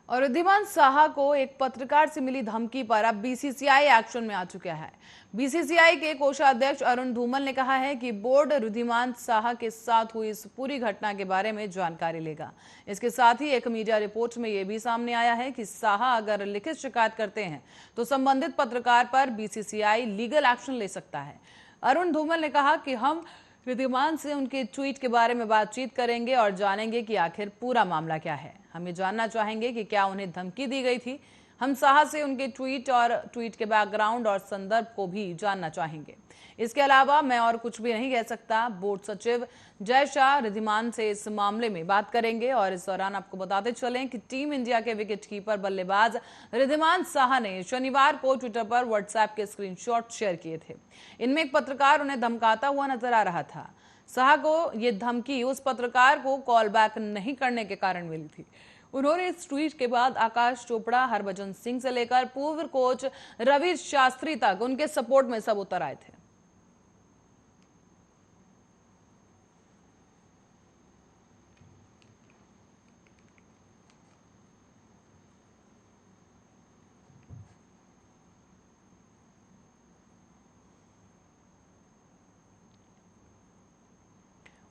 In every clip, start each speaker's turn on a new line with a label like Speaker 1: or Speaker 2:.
Speaker 1: और रिद्धिमान साहा को एक पत्रकार से मिली धमकी पर अब बीसीसीआई एक्शन में आ चुका है। बीसीसीआई के कोषाध्यक्ष अरुण धूमल ने कहा है कि बोर्ड रिद्धिमान साहा के साथ हुई इस पूरी घटना के बारे में जानकारी लेगा। इसके साथ ही एक मीडिया रिपोर्ट में यह भी सामने आया है कि साहा अगर लिखित शिकायत करते हैं तो संबंधित पत्रकार पर बीसीसीआई लीगल एक्शन ले सकता है। अरुण धूमल ने कहा कि हम रिद्धिमान से उनके ट्वीट के बारे में बातचीत करेंगे और जानेंगे कि आखिर पूरा मामला क्या है। हम ये जानना चाहेंगे कि क्या उन्हें धमकी दी गई थी। हम साहा से उनके ट्वीट और ट्वीट के बैकग्राउंड और संदर्भ को भी जानना चाहेंगे। इसके अलावा मैं और कुछ भी नहीं कह सकता। बोर्ड सचिव जय शाह रिद्धिमान से इस मामले में बात करेंगे। और इस दौरान आपको बताते चलें कि टीम इंडिया के विकेटकीपर बल्लेबाज रिद्धिमान साहा ने शनिवार को ट्विटर पर व्हाट्सएप के स्क्रीनशॉट शेयर किए थे। इनमें एक पत्रकार उन्हें धमकाता हुआ नजर आ रहा था। साहा को यह धमकी उस पत्रकार को कॉल बैक नहीं करने के कारण मिली थी। उन्होंने इस ट्वीट के बाद आकाश चोपड़ा, हरभजन सिंह से लेकर पूर्व कोच रवि शास्त्री तक उनके सपोर्ट में सब उतर आए थे।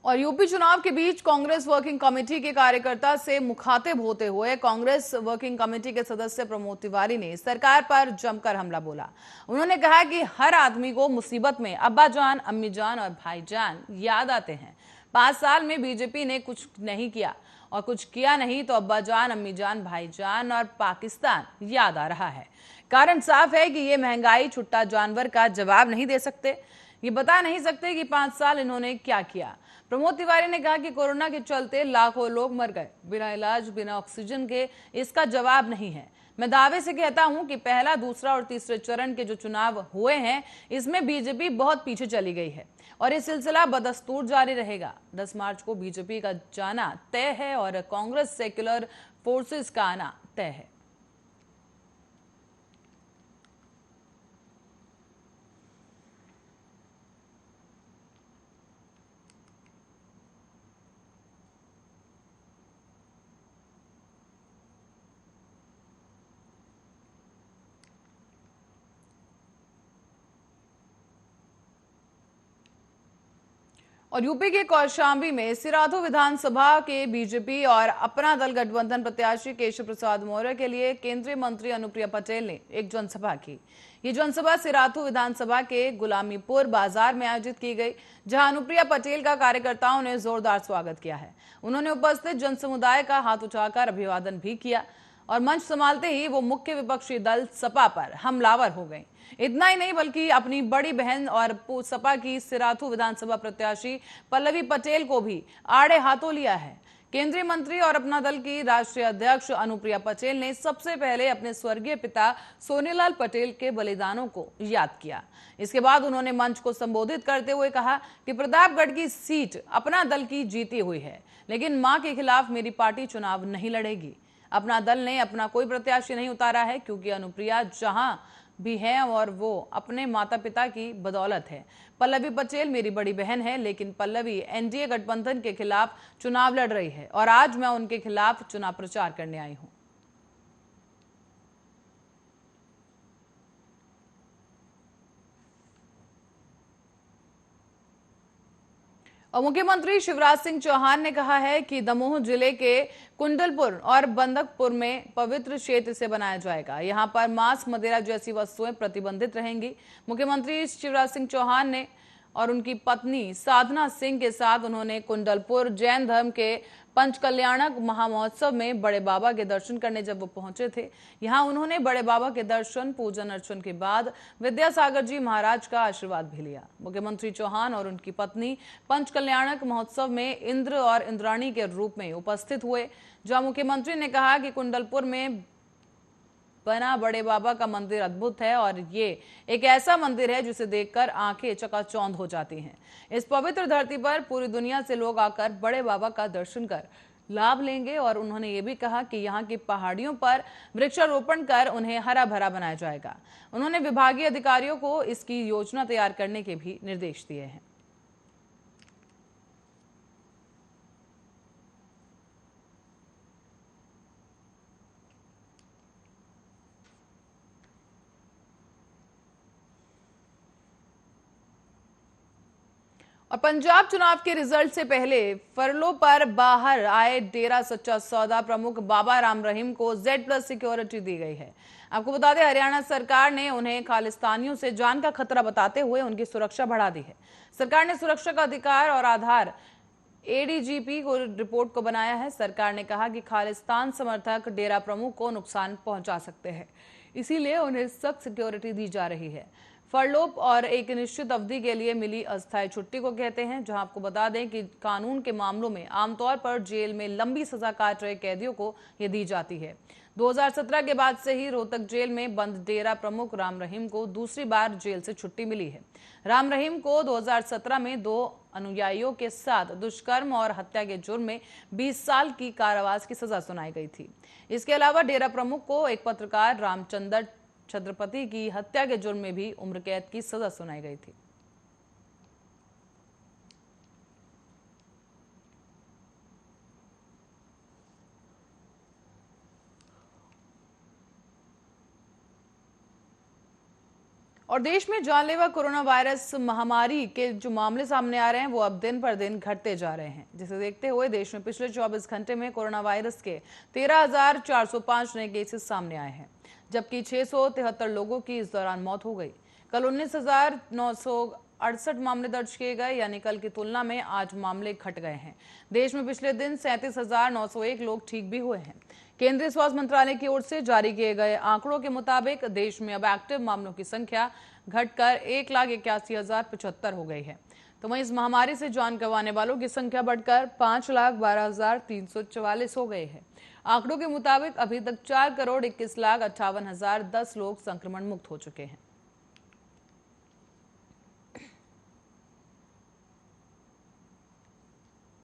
Speaker 1: और यूपी चुनाव के बीच कांग्रेस वर्किंग कमेटी के कार्यकर्ता से मुखातिब होते हुए कांग्रेस वर्किंग कमेटी के सदस्य प्रमोद तिवारी ने सरकार पर जमकर हमला बोला। उन्होंने कहा कि हर आदमी को मुसीबत में अब्बा जान, अम्मी जान और भाईजान याद आते हैं। 5 साल में बीजेपी ने कुछ नहीं किया और कुछ किया नहीं तो अब्बा जान, अम्मी जान, भाईजान और पाकिस्तान याद आ रहा है। कारण साफ है कि ये महंगाई छुट्टा जानवर का जवाब नहीं दे सकते। ये बता नहीं सकते कि 5 साल इन्होंने क्या किया। प्रमोद तिवारी ने कहा कि कोरोना के चलते लाखों लोग मर गए बिना इलाज, बिना ऑक्सीजन के। इसका जवाब नहीं है। मैं दावे से कहता हूं कि पहला, दूसरा और तीसरे चरण के जो चुनाव हुए हैं इसमें बीजेपी बहुत पीछे चली गई है और ये सिलसिला बदस्तूर जारी रहेगा। 10 मार्च को बीजेपी का जाना तय है और कांग्रेस सेक्युलर फोर्सेस का आना तय है। और यूपी के कौशाम्बी में सिराथू विधानसभा के बीजेपी और अपना दल गठबंधन प्रत्याशी केशव प्रसाद मौर्य के लिए केंद्रीय मंत्री अनुप्रिया पटेल ने एक जनसभा की। ये जनसभा सिराथू विधानसभा के गुलामीपुर बाजार में आयोजित की गई, जहां अनुप्रिया पटेल का कार्यकर्ताओं ने जोरदार स्वागत किया है। उन्होंने उपस्थित जनसमुदाय का हाथ उठाकर अभिवादन भी किया और मंच संभालते ही वो मुख्य विपक्षी दल सपा पर हमलावर हो गई। इतना ही नहीं बल्कि अपनी बड़ी बहन और सपा की सिराथू विधानसभा प्रत्याशी पल्लवी पटेल को भी आड़े हाथों लिया है। केंद्रीय मंत्री और अपना दल की राष्ट्रीय अध्यक्ष अनुप्रिया पटेल ने सबसे पहले अपने स्वर्गीय पिता सोनीलाल पटेल के बलिदानों को याद किया। इसके बाद उन्होंने मंच को संबोधित करते हुए कहा कि प्रतापगढ़ की सीट अपना दल की जीती हुई है, लेकिन मां के खिलाफ मेरी पार्टी चुनाव नहीं लड़ेगी। अपना दल ने अपना कोई प्रत्याशी नहीं उतारा है क्योंकि अनुप्रिया जहां भी है और वो अपने माता पिता की बदौलत है। पल्लवी पटेल मेरी बड़ी बहन है, लेकिन पल्लवी एनडीए गठबंधन के खिलाफ चुनाव लड़ रही है और आज मैं उनके खिलाफ चुनाव प्रचार करने आई हूं। और मुख्यमंत्री शिवराज सिंह चौहान ने कहा है कि दमोह जिले के कुंडलपुर और बंदकपुर में पवित्र क्षेत्र से बनाया जाएगा। यहां पर मांस, मदिरा जैसी वस्तुएं प्रतिबंधित रहेंगी। मुख्यमंत्री शिवराज सिंह चौहान ने और उनकी पत्नी साधना सिंह के साथ उन्होंने कुंडलपुर जैन धर्म के पंचकल्याणक महामहोत्सव में बड़े बाबा के दर्शन करने जब वो पहुंचे थे। यहां उन्होंने बड़े बाबा के दर्शन, पूजन अर्चन के बाद विद्यासागर जी महाराज का आशीर्वाद भी लिया। मुख्यमंत्री चौहान और उनकी पत्नी पंचकल्याणक महोत्सव में इंद्र और इंद्राणी के रूप में उपस्थित हुए, जहां मुख्यमंत्री ने कहा कि कुंडलपुर में बना बड़े बाबा का मंदिर अद्भुत है और ये एक ऐसा मंदिर है जिसे देखकर आंखें चकाचौंध हो जाती हैं। इस पवित्र धरती पर पूरी दुनिया से लोग आकर बड़े बाबा का दर्शन कर लाभ लेंगे और उन्होंने ये भी कहा कि यहाँ की पहाड़ियों पर वृक्षारोपण कर उन्हें हरा भरा बनाया जाएगा। उन्होंने विभागीय अधिकारियों को इसकी योजना तैयार करने के भी निर्देश दिए हैं। और पंजाब चुनाव के रिजल्ट से पहले फरलो पर बाहर आए डेरा सच्चा सौदा प्रमुख बाबा राम रहीम को Z+ सिक्योरिटी दी गई है। आपको बता दें, हरियाणा सरकार ने उन्हें खालिस्तानियों से जान का खतरा बताते हुए उनकी सुरक्षा बढ़ा दी है। सरकार ने सुरक्षा का अधिकार और आधार ADGP को रिपोर्ट को बनाया है। सरकार ने कहा कि खालिस्तान समर्थक डेरा प्रमुख को नुकसान पहुंचा सकते हैं, इसीलिए उन्हें सख्त सिक्योरिटी दी जा रही है। फरलोप और एक निश्चित अवधि के लिए मिली अस्थायी छुट्टी को कहते हैं, जहां आपको बता दें कि कानून के मामलों में आमतौर पर जेल में लंबी सजा काट रहे कैदियों को यह दी जाती है। 2017 के बाद से ही रोहतक जेल में बंद डेरा प्रमुख राम रहीम को दूसरी बार जेल से छुट्टी मिली है। राम रहीम को 2017 में 2 अनुयायियों के साथ दुष्कर्म और हत्या के जुर्म में 20 साल की कारावास की सजा सुनाई गई थी। इसके अलावा डेरा प्रमुख को एक पत्रकार रामचंद्र छत्रपति की हत्या के जुर्म में भी उम्र कैद की सजा सुनाई गई थी। और देश में जानलेवा कोरोना वायरस महामारी के जो मामले सामने आ रहे हैं वो अब दिन पर दिन घटते जा रहे हैं, जिसे देखते हुए देश में पिछले 24 घंटे में कोरोना वायरस के 13,405 नए केसेस सामने आए हैं, जबकि 673 लोगों की इस दौरान मौत हो गई। कल 19,968 मामले दर्ज किए गए, यानी कल की तुलना में आज मामले घट गए हैं। देश में पिछले दिन 37,901 लोग ठीक भी हुए हैं। केंद्रीय स्वास्थ्य मंत्रालय की ओर से जारी किए गए आंकड़ों के मुताबिक देश में अब एक्टिव मामलों की संख्या घटकर 1,81,075 हो गई है। तो वहीं इस महामारी से जान गंवाने वालों की संख्या बढ़कर 5,12,344 हो गई है। आंकड़ों के मुताबिक अभी तक 4,21,58,010 लोग संक्रमण मुक्त हो चुके हैं।